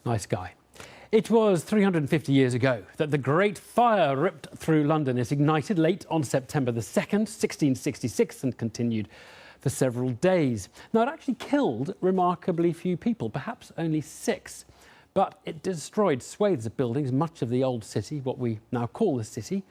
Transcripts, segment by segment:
Nice guy. It was 350 years ago that the Great Fire ripped through London. It ignited late on September the 2nd, 1666, and continued for several days. Now, it actually killed remarkably few people, perhaps only 6. But it destroyed swathes of buildings, much of the old city, what we now call the city.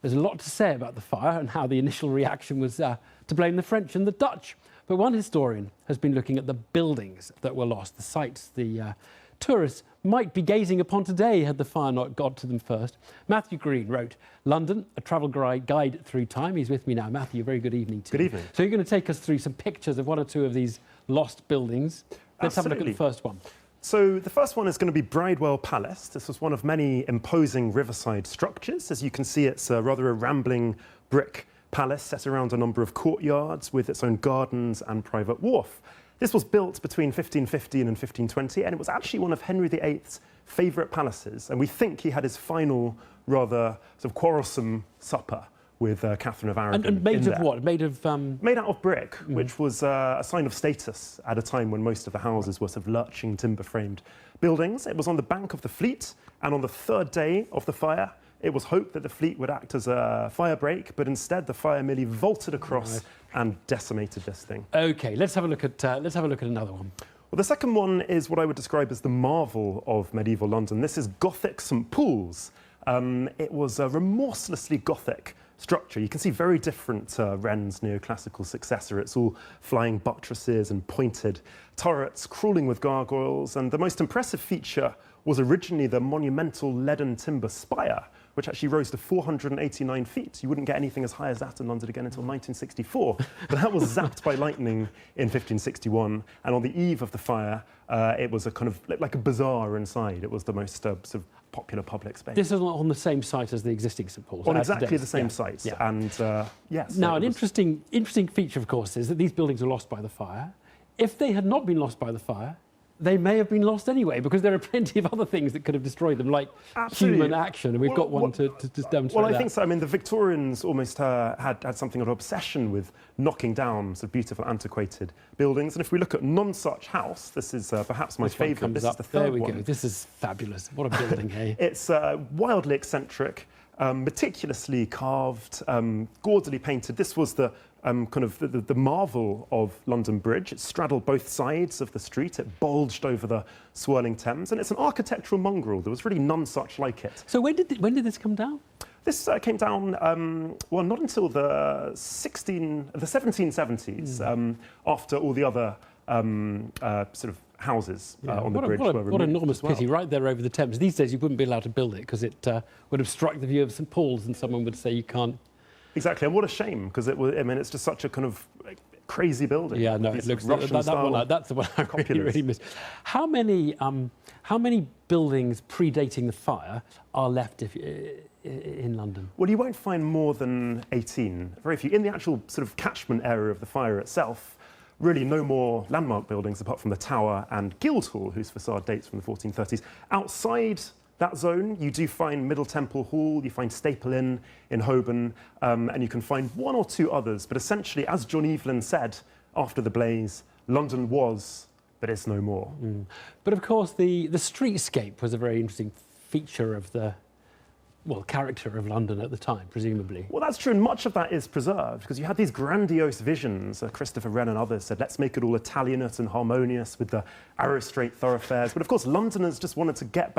There's a lot to say about the fire and how the initial reaction was to blame the French and the Dutch. But one historian has been looking at the buildings that were lost, the sites the tourists might be gazing upon today had the fire not got to them first. Matthew Green wrote London, a travel guide through time. He's with me now. Matthew, a very good evening to you. Good evening. So you're going to take us through some pictures of one or two of these lost buildings. Let's have a look at the first one. So the first one is going to be Bridewell Palace. This was one of many imposing riverside structures. As you can see, it's rather a rambling brick palace set around a number of courtyards with its own gardens and private wharf. This was built between 1515 and 1520, and it was actually one of Henry VIII's favourite palaces. And we think he had his final, rather sort of quarrelsome supper with Catherine of Aragon. And made of what? Made of made out of brick, which was a sign of status at a time when most of the houses were sort of lurching timber-framed buildings. It was on the bank of the Fleet, and on the 3rd day of the fire, it was hoped that the Fleet would act as a fire break, but instead the fire merely vaulted across and decimated this thing. OK, let's have a look at another one. Well, the second one is what I would describe as the marvel of medieval London. This is Gothic St Paul's. It was a remorselessly Gothic structure. You can see very different to Wren's neoclassical successor. It's all flying buttresses and pointed turrets, crawling with gargoyles, and the most impressive feature was originally the monumental leaden timber spire, which actually rose to 489 feet. You wouldn't get anything as high as that in London again until 1964. But that was zapped by lightning in 1561. And on the eve of the fire, it was a kind of like a bazaar inside. It was the most sort of popular public space. This is on the same site as the existing St Paul's. On exactly the same site. Yeah. And yes. Now, an interesting feature, of course, is that these buildings were lost by the fire. If they had not been lost by the fire, they may have been lost anyway, because there are plenty of other things that could have destroyed them, like human action, and we've got one to demonstrate Well, I think so. I mean, the Victorians almost had something of an obsession with knocking down sort of beautiful, antiquated buildings. And if we look at Nonsuch House, this is perhaps my favourite. This is the third one. There we go. This is fabulous. What a building, hey? It's wildly eccentric, meticulously carved, gaudily painted. This was the kind of the marvel of London Bridge. It straddled both sides of the street. It bulged over the swirling Thames, and it's an architectural mongrel. There was really none such like it. So when did this come down? This came down, well, not until the 1770s, after all the other sort of houses on the bridge were removed. What an enormous as well. pity, right there over the Thames. These days you wouldn't be allowed to build it because it would obstruct the view of St Paul's, and someone would say you can't. Exactly, and what a shame, because it was, I mean, it's just such a kind of crazy building. Yeah, no, it looks that's the one I really miss. How many buildings predating the fire are left in London? Well, you won't find more than 18, very few. In the actual sort of catchment area of the fire itself, really no more landmark buildings apart from the Tower and Guildhall, whose facade dates from the 1430s. Outside that zone, you do find Middle Temple Hall, you find Staple Inn in Holborn, and you can find one or two others. But essentially, as John Evelyn said after the blaze, London was, but is no more. But of course, the streetscape was a very interesting feature of the, well, character of London at the time, presumably. Well, that's true, and much of that is preserved, because you had these grandiose visions. Christopher Wren and others said, let's make it all Italianate and harmonious with the arrow-straight thoroughfares. But of course, Londoners just wanted to get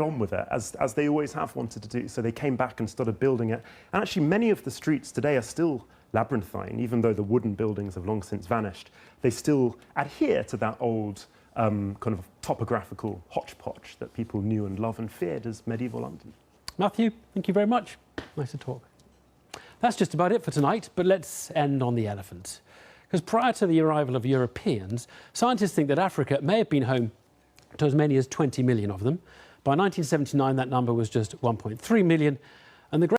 on with it, as they always have wanted to do. So they came back and started building it. And actually, many of the streets today are still labyrinthine, even though the wooden buildings have long since vanished. They still adhere to that old kind of topographical hodgepodge that people knew and loved and feared as medieval London. Matthew, thank you very much. Nice to talk. That's just about it for tonight, but let's end on the elephant. Because prior to the arrival of Europeans, scientists think that Africa may have been home to as many as 20 million of them. By 1979, that number was just 1.3 million, and the